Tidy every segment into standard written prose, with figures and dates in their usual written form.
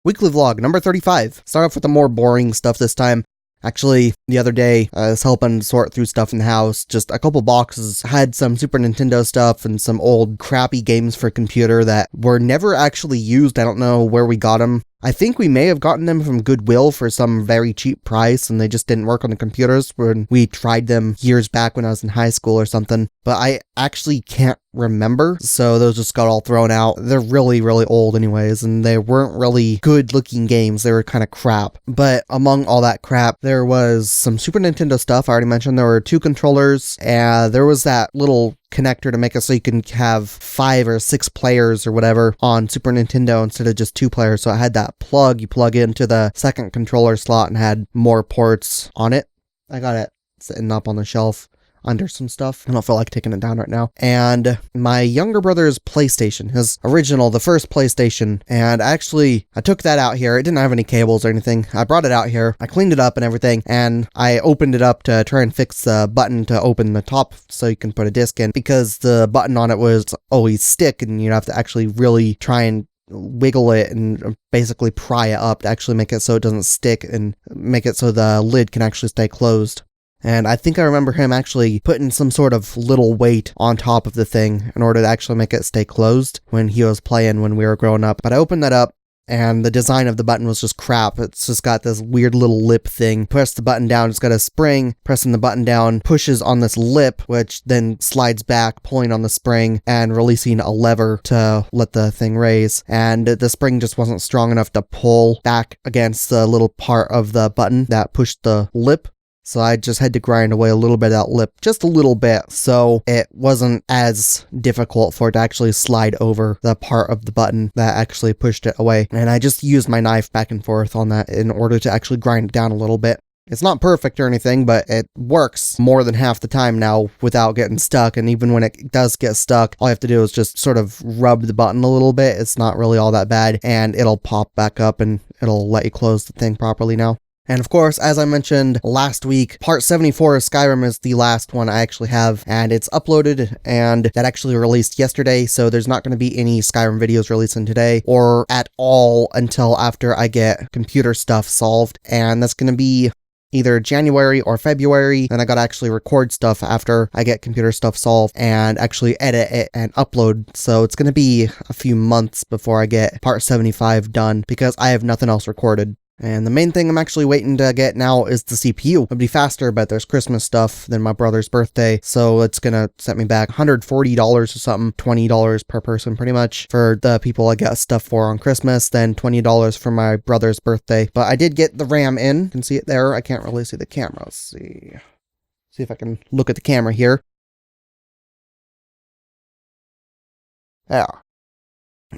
Weekly vlog number 35. Start off with the more boring stuff this time. Actually, the other day, I was helping sort through stuff in the house. Just a couple boxes had some Super Nintendo stuff and some old crappy games for computer that were never actually used. I don't know where we got them. I think we may have gotten them from Goodwill for some very cheap price, and they just didn't work on the computers when we tried them years back when I was in high school or something. But I actually can't remember, so those just got all thrown out. They're really, really old anyways, and they weren't really good-looking games. They were kind of crap. But among all that crap, there was some Super Nintendo stuff. I already mentioned there were 2 controllers, and there was that little connector to make it so you can have 5 or 6 players or whatever on Super Nintendo instead of just 2 players. So I had that plug you plug into the second controller slot and had more ports on it. I got it sitting up on the shelf under some stuff. I don't feel like taking it down right now. And my younger brother's PlayStation, his original, the first PlayStation, and actually I took that out here. It didn't have any cables or anything. I brought it out here. I cleaned it up and everything, and I opened it up to try and fix the button to open the top so you can put a disc in, because the button on it was always stick and you'd have to actually really try and wiggle it and basically pry it up to actually make it so it doesn't stick and make it so the lid can actually stay closed. And I think I remember him actually putting some sort of little weight on top of the thing in order to actually make it stay closed when he was playing when we were growing up. But I opened that up, and the design of the button was just crap. It's just got this weird little lip thing. Press the button down, it's got a spring. Pressing the button down pushes on this lip, which then slides back, pulling on the spring and releasing a lever to let the thing raise. And the spring just wasn't strong enough to pull back against the little part of the button that pushed the lip. So I just had to grind away a little bit of that lip, just a little bit, so it wasn't as difficult for it to actually slide over the part of the button that actually pushed it away. And I just used my knife back and forth on that in order to actually grind it down a little bit. It's not perfect or anything, but it works more than half the time now without getting stuck. And even when it does get stuck, all you have to do is just sort of rub the button a little bit. It's not really all that bad, and it'll pop back up and it'll let you close the thing properly now. And of course, as I mentioned last week, part 74 of Skyrim is the last one I actually have, and it's uploaded, and that actually released yesterday, so there's not going to be any Skyrim videos releasing today, or at all until after I get computer stuff solved, and that's going to be either January or February. Then I gotta actually record stuff after I get computer stuff solved and actually edit it and upload. So it's gonna be a few months before I get part 75 done, because I have nothing else recorded. And the main thing I'm actually waiting to get now is the CPU. It'll be faster, but there's Christmas stuff, then my brother's birthday, so it's gonna set me back $140 or something, $20 per person pretty much for the people I got stuff for on Christmas, then $20 for my brother's birthday. But I did get the RAM in. You can see it there. I can't really see the camera. Let's see if I can look at the camera here. Yeah.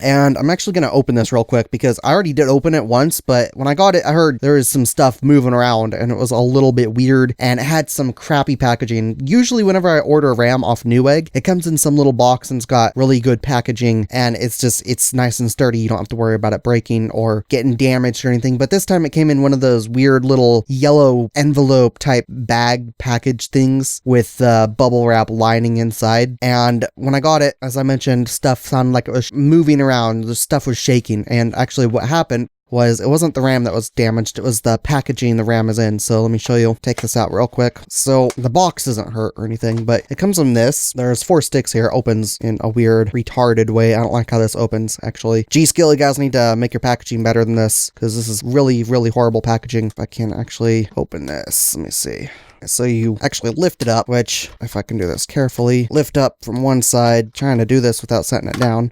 And I'm actually going to open this real quick because I already did open it once, but when I got it, I heard there was some stuff moving around and it was a little bit weird and it had some crappy packaging. Usually whenever I order RAM off Newegg, it comes in some little box and it's got really good packaging and it's nice and sturdy. You don't have to worry about it breaking or getting damaged or anything. But this time it came in one of those weird little yellow envelope type bag package things with bubble wrap lining inside. And when I got it, as I mentioned, stuff sounded like it was moving around, the stuff was shaking, and actually what happened was it wasn't the RAM that was damaged, it was the packaging the RAM is in. So let me show you, take this out real quick. So the box isn't hurt or anything, but it comes in this. There's 4 sticks here. It opens in a weird, retarded way. I don't like how this opens, actually. G.Skill, you guys need to make your packaging better than this, because this is really, really horrible packaging. If I can actually open this, let me see. So you actually lift it up, which, if I can do this carefully, lift up from one side, trying to do this without setting it down.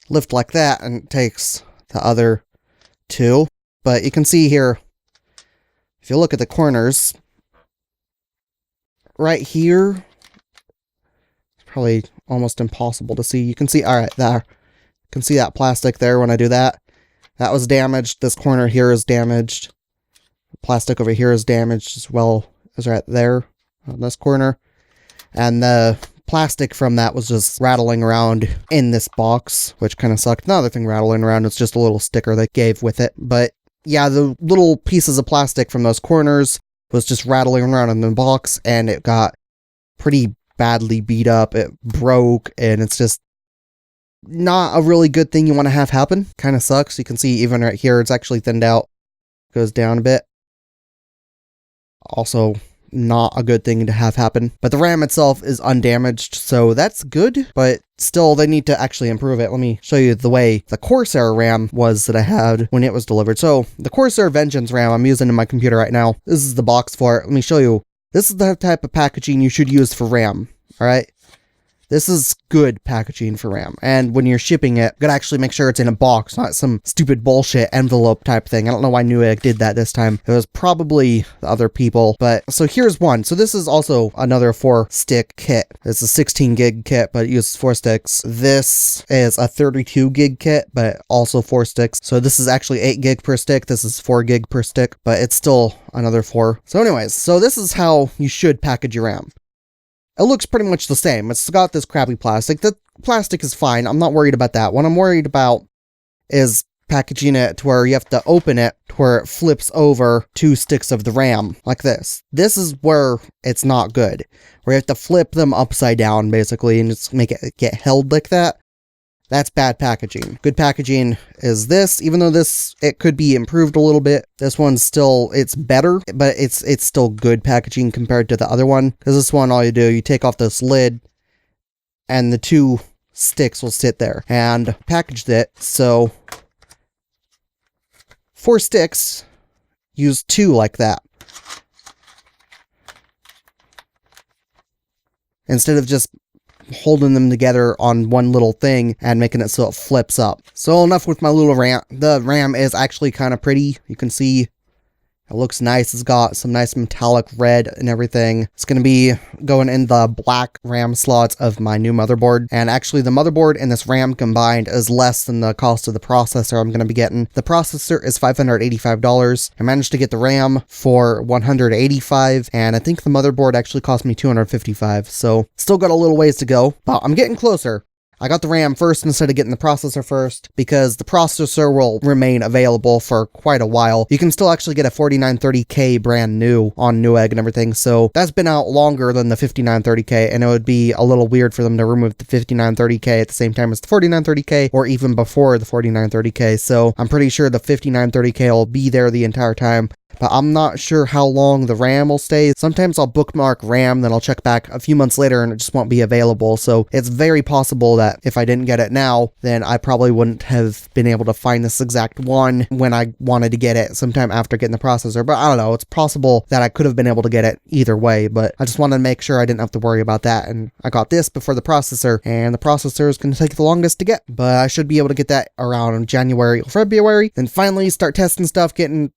Lift like that, and it takes the other 2. But you can see here, if you look at the corners, right here, it's probably almost impossible to see. You can see, all right, there. You can see that plastic there when I do that. That was damaged. This corner here is damaged. The plastic over here is damaged as well as right there on this corner. And the plastic from that was just rattling around in this box, which kind of sucked. Another thing rattling around, it's just a little sticker they gave with it. But yeah, the little pieces of plastic from those corners was just rattling around in the box, and it got pretty badly beat up. It broke, and it's just not a really good thing you want to have happen. Kind of sucks. You can see even right here, it's actually thinned out. Goes down a bit. Also, not a good thing to have happen. But the RAM itself is undamaged, so that's good, but still they need to actually improve it. Let me show you the way the Corsair RAM was that I had when it was delivered. So the Corsair Vengeance RAM I'm using in my computer right now, this is the box for it. Let me show you. This is the type of packaging you should use for RAM, all right? This is good packaging for RAM, and when you're shipping it, you gotta actually make sure it's in a box, not some stupid bullshit envelope type thing. I don't know why Newegg did that this time. It was probably the other people, but so here's one. So this is also another 4-stick kit. It's a 16 gig kit, but it uses 4 sticks. This is a 32 gig kit, but also 4 sticks. So this is actually 8 gig per stick. This is 4 gig per stick, but it's still another 4. So anyways, so this is how you should package your RAM. It looks pretty much the same. It's got this crappy plastic. The plastic is fine. I'm not worried about that. What I'm worried about is packaging it to where you have to open it to where it flips over 2 sticks of the RAM like this. This is where it's not good. Where you have to flip them upside down basically and just make it get held like that. That's bad packaging. Good packaging is this, even though it could be improved a little bit. This one's still, it's better, but it's still good packaging compared to the other one. Because this one, all you do, you take off this lid and the 2 sticks will sit there. And packaged it, so 4 sticks, use 2 like that. Instead of just holding them together on one little thing and making it so it flips up. So enough with my little rant. The RAM is actually kind of pretty. You can see it looks nice. It's got some nice metallic red and everything. It's going to be going in the black RAM slots of my new motherboard. And actually the motherboard and this RAM combined is less than the cost of the processor I'm going to be getting. The processor is $585. I managed to get the RAM for $185, and I think the motherboard actually cost me $255. So still got a little ways to go, but I'm getting closer. I got the RAM first instead of getting the processor first because the processor will remain available for quite a while. You can still actually get a 4930K brand new on Newegg and everything, so that's been out longer than the 5930K, and it would be a little weird for them to remove the 5930K at the same time as the 4930K or even before the 4930K, so I'm pretty sure the 5930K will be there the entire time. But I'm not sure how long the RAM will stay. Sometimes I'll bookmark RAM, then I'll check back a few months later and it just won't be available. So it's very possible that if I didn't get it now, then I probably wouldn't have been able to find this exact one when I wanted to get it sometime after getting the processor. But I don't know, it's possible that I could have been able to get it either way, but I just wanted to make sure I didn't have to worry about that. And I got this before the processor, and the processor is going to take the longest to get, but I should be able to get that around January or February. Then finally start testing stuff,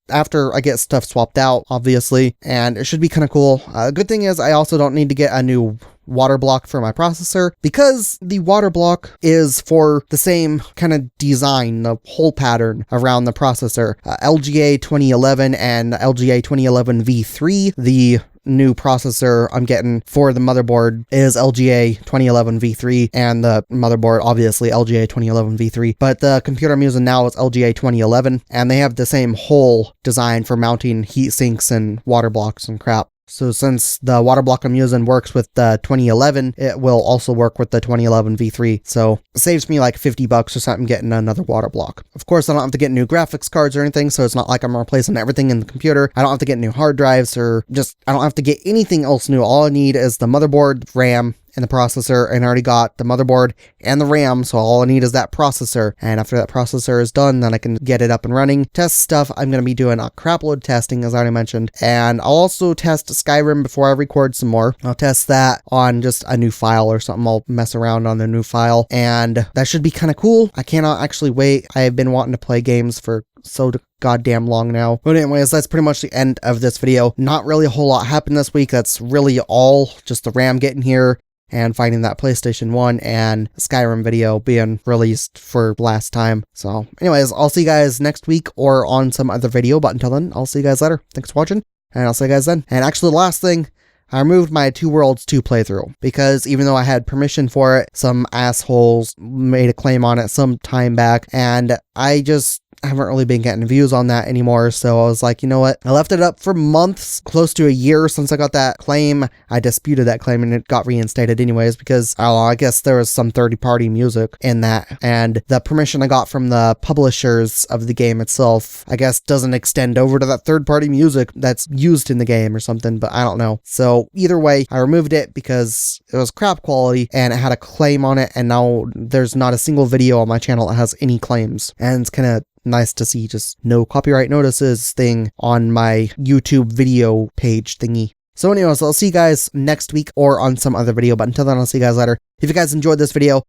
after I get stuff swapped out, obviously, and it should be kind of cool. Good thing is I also don't need to get a new water block for my processor because the water block is for the same kind of design, the whole pattern around the processor. LGA 2011 and LGA 2011 V3, the new processor I'm getting for the motherboard is LGA 2011 V3, and the motherboard obviously LGA 2011 V3, but the computer I'm using now is LGA 2011, and they have the same whole design for mounting heat sinks and water blocks and crap. So since the water block I'm using works with the 2011, it will also work with the 2011 V3. So it saves me like $50 or something getting another water block. Of course, I don't have to get new graphics cards or anything, so it's not like I'm replacing everything in the computer. I don't have to get new hard drives or I don't have to get anything else new. All I need is the motherboard, RAM, and the processor, and I already got the motherboard and the RAM, so all I need is that processor. And after that processor is done, then I can get it up and running. Test stuff, I'm going to be doing a crapload testing, as I already mentioned, and I'll also test Skyrim before I record some more. I'll test that on just a new file or something. I'll mess around on a new file, and that should be kind of cool. I cannot actually wait. I have been wanting to play games for so goddamn long now. But anyways, that's pretty much the end of this video. Not really a whole lot happened this week. That's really all just the RAM getting here and finding that PlayStation 1 and Skyrim video being released for last time. So anyways, I'll see you guys next week or on some other video, but until then, I'll see you guys later. Thanks for watching, and I'll see you guys then. And actually, the last thing, I removed my Two Worlds 2 playthrough because even though I had permission for it, some assholes made a claim on it some time back, and I I haven't really been getting views on that anymore. So I was like, you know what? I left it up for months, close to a year since I got that claim. I disputed that claim and it got reinstated anyways because, I don't know, I guess there was some third-party music in that. And the permission I got from the publishers of the game itself, I guess, doesn't extend over to that third-party music that's used in the game or something, but I don't know. So either way, I removed it because it was crap quality and it had a claim on it, and now there's not a single video on my channel that has any claims. And it's kind of nice to see just no copyright notices thing on my YouTube video page thingy. So anyways, I'll see you guys next week or on some other video, but until then, I'll see you guys later. If you guys enjoyed this video,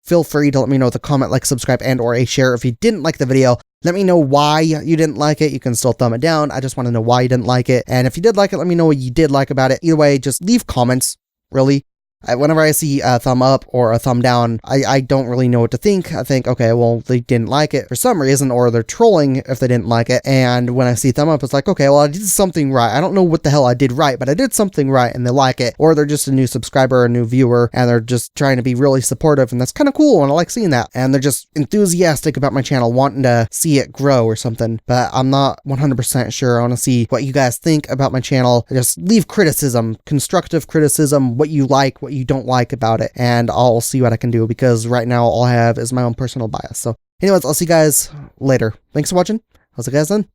feel free to let me know with a comment, like, subscribe, and or a share. If you didn't like the video, let me know why you didn't like it. You can still thumb it down. I just want to know why you didn't like it. And if you did like it, let me know what you did like about it. Either way, just leave comments, really. Whenever I see a thumb up or a thumb down, I don't really know what to think. I think, okay, well, they didn't like it for some reason, or they're trolling if they didn't like it. And when I see thumb up, it's like, okay, well, I did something right. I don't know what the hell I did right, but I did something right and they like it. Or they're just a new subscriber, a new viewer, and they're just trying to be really supportive, and that's kind of cool, and I like seeing that. And they're just enthusiastic about my channel, wanting to see it grow or something. But I'm not 100% sure. I want to see what you guys think about my channel. Just leave criticism, constructive criticism, what you like, what you don't like about it, and I'll see what I can do, because right now all I have is my own personal bias. So anyways, I'll see you guys later. Thanks for watching. I'll see you guys then.